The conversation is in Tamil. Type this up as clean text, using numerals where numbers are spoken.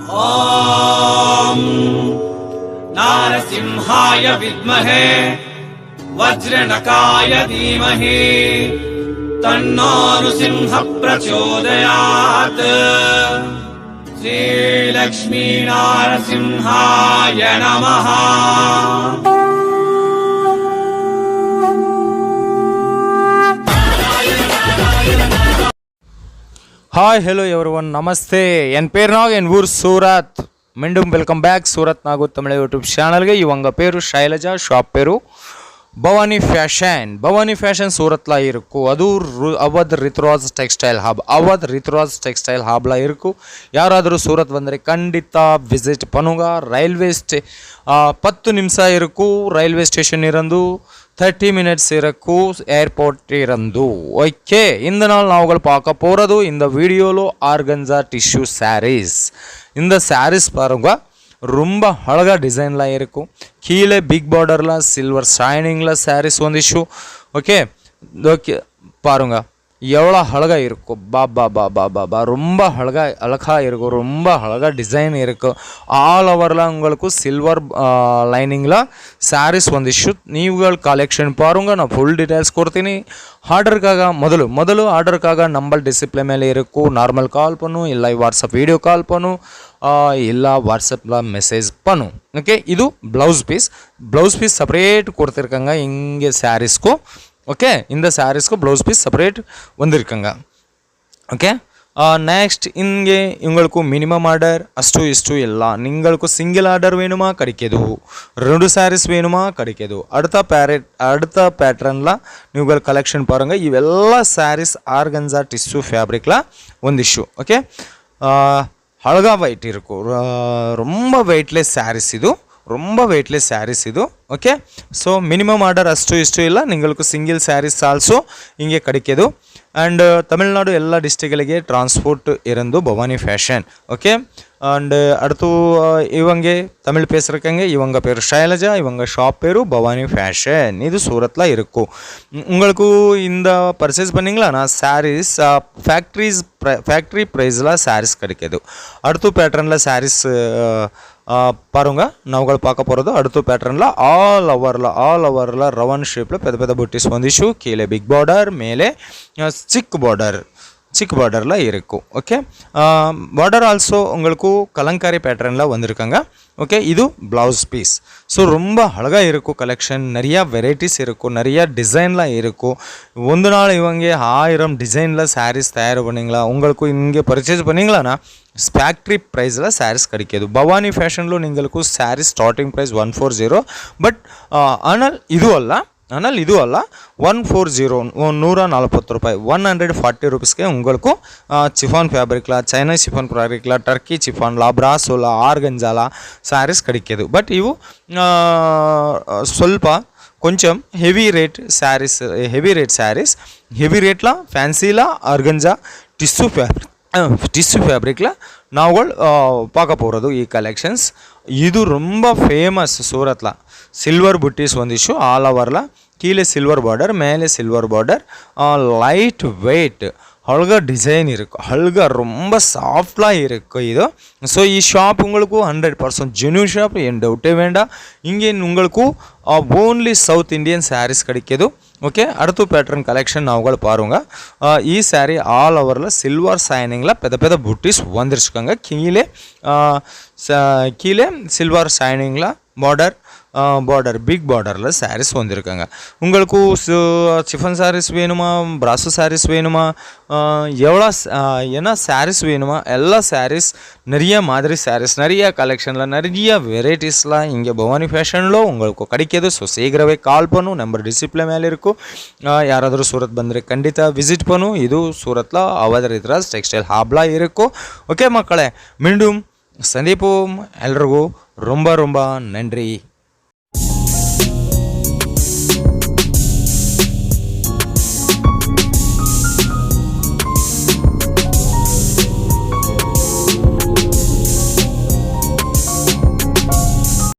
ॐ नारसिंहाय विद्महे वज्रनकाय धीमहि तन्नो नृसिंह प्रचोदयात्। श्रीलक्ष्मी नारसिंहाय नमः। ಹಾಯ್ ಹೆಲೋ ಎವ್ರಿವನ್ ನಮಸ್ತೆ. ಎನ್ ಪೇರು ನಾಗ್ ಎನ್ ಊರು ಸೂರತ್. மீண்டும் welcome back Surat Nagur Tamil YouTube சேனல்ಗೆ. இவங்க பேரு ಶೈಲಜಾ, ಶಾಪ್ பேரு ಭವಾನಿ ಫ್ಯಾಷನ್. ಭವಾನಿ ಫ್ಯಾಷನ್ சூரத்ல இருக்கும். அது Avadh Ritraj textile hub. Avadh Ritraj textile ஹப்ல இருக்கும். ಯಾರಾದರೂ ಸೂರತ್ ಬಂದರೆ ಖಂಡಿತ ವಿಸಿಟ್ ಪನುಗ. ರೈಲ್ವೆ 10 ನಿಮಿಷ ಇರಕು ರೈಲ್ವೆ ಸ್ಟೇಷನ್ ಇರಂದು, 30 மினிட்ஸ் இருக்கும் ஏர்போர்ட் இருந்து. ஓகே, இந்த நாள் நாங்கள் பார்க்க போகிறது இந்த வீடியோவில் ஆர்கன்ஸா டிஷ்யூ சாரீஸ். இந்த சாரீஸ் பாருங்க, ரொம்ப அழகாக டிசைன்லாம் இருக்கும். கீழே பிக் பார்டரில் சில்வர் ஷைனிங்கில் சாரீஸ் வந்துச்சு. ஓகே ஓகே, பாருங்க எவ்வளோ அழகாக இருக்கும். பா ரொம்ப அழகாக இருக்கும். ரொம்ப அழகாக டிசைன் இருக்கும். ஆல் ஓவரில் உங்களுக்கு சில்வர் லைனிங்கில் ಸ್ಯಾರೀಸ್ ಒಂದಿಷ್ಟು ನೀವುಗಳು ಕಲೆಕ್ಷನ್ ಪಾರುಂಗ. ನಾನು ಫುಲ್ ಡೀಟೇಲ್ಸ್ ಕೊಡ್ತೀನಿ. ಆರ್ಡರ್ಕಾಗ ಮೊದಲು ಆರ್ಡರ್ಕಾಗ ನಂಬರ್ ಡಿಸ್ಪ್ಲೇ ಮೇಲೆ ಇರಕು. ನಾರ್ಮಲ್ ಕಾಲ್ ಪನು, ಇಲ್ಲ ವಾಟ್ಸಪ್ ವೀಡಿಯೋ ಕಾಲ್ ಪನು, ಇಲ್ಲ ವಾಟ್ಸಪ್ಲ ಮೆಸೇಜ್ ಪನು. ಓಕೆ, ಇದು ಬ್ಲೌಸ್ ಪೀಸ್ ಸಪ್ರೇಟ್ ಕೊಡ್ತಿರ್ಕಂಗ ಹಿಂಗೆ ಸ್ಯಾರೀಸ್ಗೂ. ஓகே, இந்த சாரீஸ்க்கு ப்ளவுஸ் பீஸ் செப்பரேட் வந்திருக்குங்க. ஓகே, நெக்ஸ்ட் இங்கே உங்களுக்கு மினிமம் ஆர்டர் ಅಷ್ಟು ಇಷ್ಟು ಇಲ್ಲ. ನಿಂಗಳ್ಕು ಸಿಂಗಲ್ ಆರ್ಡರ್ ವೇಣುಮಾ ಕಡಿಕೆದು, 2 ಸ್ಯಾರೀಸ್ ವೇಣುಮಾ ಕಡಿಕೆದು. அடுத்த ಪ್ಯಾಟ್ರನ್ಲ ನೀವುಗಳ ಕಲೆಕ್ಷನ್ ಪಾರುಂಗ. ಇವೆಲ್ಲ ಸ್ಯಾರೀಸ್ ಆರ್ಗನ್ಜಾ ಟಿಶ್ಯೂ ಫ್ಯಾಬ್ರಿಕ್ಲ ಒಂದಿಶ್ಯೂ. ಓಕೆ, ಅಳಗಾ ವೈಟ್ ಇರಕು. ரொம்ப வெயிட்லெஸ் சாரீஸ் இது. ரொம்ப வெயிட்லெஸ் சாரீஸ் இது. ஓகே, ஸோ மினிமம் ஆர்டர் ಅಷ್ಟು ಇಷ್ಟು ಇಲ್ಲ. ನಿಂಗಳ್ಕು ಸಿಂಗಲ್ ಸ್ಯಾರೀಸ್ ಆಲ್ಸೋ ಹಿಂಗೆ ಕಡಿಕೆದು. ಆ್ಯಂಡ್ ತಮಿಳ್ನಾಡು ಎಲ್ಲ ಡಿಸ್ಟ್ರಿಕ್ಗಳಿಗೆ ಟ್ರಾನ್ಸ್ಪೋರ್ಟ್ ಇರಂದು ಭವಾನಿ ಫ್ಯಾಷನ್. ஓகே, அண்ட் அடுத்து இவங்க தமிழ் பேசுகிறக்கங்க. இவங்க பேர் ಶೈಲಜಾ, இவங்க ஷாப் பேரு பவானி ஃபேஷன். இது சூரத்தில் இருக்கும். உங்களுக்கு இந்த பர்ச்சேஸ் பண்ணிங்களா நான் சாரீஸ் ஃபேக்ட்ரி ப்ரைஸில் சாரீஸ் கிடைக்கிது. அடுத்த பேட்டர்னில் சாரீஸ் பாருங்க, நாங்கள் பார்க்க போகிறது அடுத்த பேட்டர்னில் ஆல் ஓவரில் ரவுண்ட் ஷேப்பில் பெரிய புட்டிஸ் வந்துச்சு. கீழே பிக் பார்டர், மேலே சிக் பார்டரில் இருக்கும். ஓகே, பார்டர் ஆல்சோ உங்களுக்கு கலங்காரி பேட்டர்னில் வந்திருக்காங்க. ஓகே, இது ப்ளவுஸ் பீஸ். ஸோ ரொம்ப அழகாக இருக்கும் கலெக்ஷன். நிறையா வெரைட்டிஸ் இருக்கும், நிறையா டிசைன்லாம் இருக்கும். ಒಂದು நாள் இவங்க 1000 டிசைனில் சாரீஸ் தயார் பண்ணிங்களா, உங்களுக்கு இங்கே பர்ச்சேஸ் பண்ணிங்களாண்ணா ಫ್ಯಾಕ್ಟ್ರಿ ಪ್ರೈಸ್ಲ ಸ್ಯಾರೀಸ್ ಕಡಿಕೆದು. ಭವಾನಿ ಫ್ಯಾಷನ್ಲು ನಿಂಗಲ್ಕು ಸ್ಯಾರೀಸ್ ಸ್ಟಾರ್ಟಿಂಗ್ ಪ್ರೈಸ್ 140. ಬಟ್ ஆனால் ಇದು ಅಲ್ಲ 140, 140 ರೂಪಾಯಿ, 140 ರುಪೀಸ್ಗೆ உங்களுக்கு ಚಿಫಾನ್ ಫ್ಯಾಬ್ರಿಕ್ಲ, ಚೈನಾ ಚಿಫಾನ್ ಫ್ಯಾಬ್ರಿಕ್ಲ, ಟರ್ಕಿ ಚಿಫಾನ್ಲ, ಬ್ರಾಸೋಲ, ಆರ್ಗಂಜಾಲ ಸ್ಯಾರೀಸ್ ಕಡಿಕೆದು. ಬಟ್ ಇವು ಸ್ವಲ್ಪ కొంచెం హెవీ రేట్ శారీస్, హెవీ రేట్ల ఫ్యాన్సీలా ఆర్గంజా ಟಿಶ್ಯೂ ಫ್ಯಾಬ್ರಿಕ್ಲ ನಾವುಗಳು பார்க்க போகிறது ಈ ಕಲೆಕ್ಷನ್ಸ್. ಇದು ரொம்ப ஃபேமஸ் சூரத்தில். சில்வர் புட்டிஸ் வந்துச்சு ஆல் ஓவரில். கீழே சில்வர் பார்டர், மேலே சில்வர் பார்டர், லைட் வெயிட், அழகாக டிசைன் இருக்கும். அழகாக ரொம்ப சாஃப்டாக இருக்கும் இது. ஸோ ಈ ಶಾಪ್ உங்களுக்கு 100% ஜென்யூன் ஷாப், ಏನು ಡೌಟೇ வேണ്ട. இங்கே உங்களுக்கு ಓನ್ಲಿ ಸೌತ್ ಇಂಡಿಯನ್ ಸ್ಯಾರೀಸ್ கிடைக்கிது. ஓகே, அடுத்த பேட்டர்ன் கலெக்ஷன் நாவுகள் பாருங்க. ಈ ಸ್ಯಾರಿ ಆಲ್ ಓವರ್ல ಸಿಲ್ವರ್ ಶೈನಿಂಗ್ல பெரிய புட்டிஸ் வந்துருச்சுக்காங்க. கீழே சில்வர் ஷைனிங்ல பார்டர் பிக் பார்டரில் சாரீஸ் வந்திருக்காங்க. உங்களுக்கு சிஃபன் சாரீஸ் வேணுமா, பிராசோ சாரீஸ் வேணுமா, எவ்வளோ என்ன சாரீஸ் வேணுமா, எல்லா சாரீஸ் நிறைய மாதிரி சாரீஸ், நிறைய கலெக்ஷனில் நிறைய வெரைட்டிஸ்லாம் இங்கே பவானி ஃபேஷனில் உங்களுக்கு கிடைக்கிது. ஸோ சீக்கிரமே கால் பண்ணும், நம்பர் டிஸ்பிளே ಮೇಲೆ இருக்கும். ಯಾರಾದರೂ ಸೂರತ್ ಬಂದರೆ ಖಂಡಿತ ವಿಸಿಟ್ ಪನು. ಇದು ಸೂರತ್ಲ ಅವಧ್ ರಿತ್ರಾಜ್ ಟೆಕ್ಸ್ಟೈಲ್ ಹಬ್ಲ இருக்கும். ಓಕೆ ಮಕ್ಕಳೇ, மீண்டும் சந்திப்போம். எல்லோருக்கும் ரொம்ப ரொம்ப நன்றி.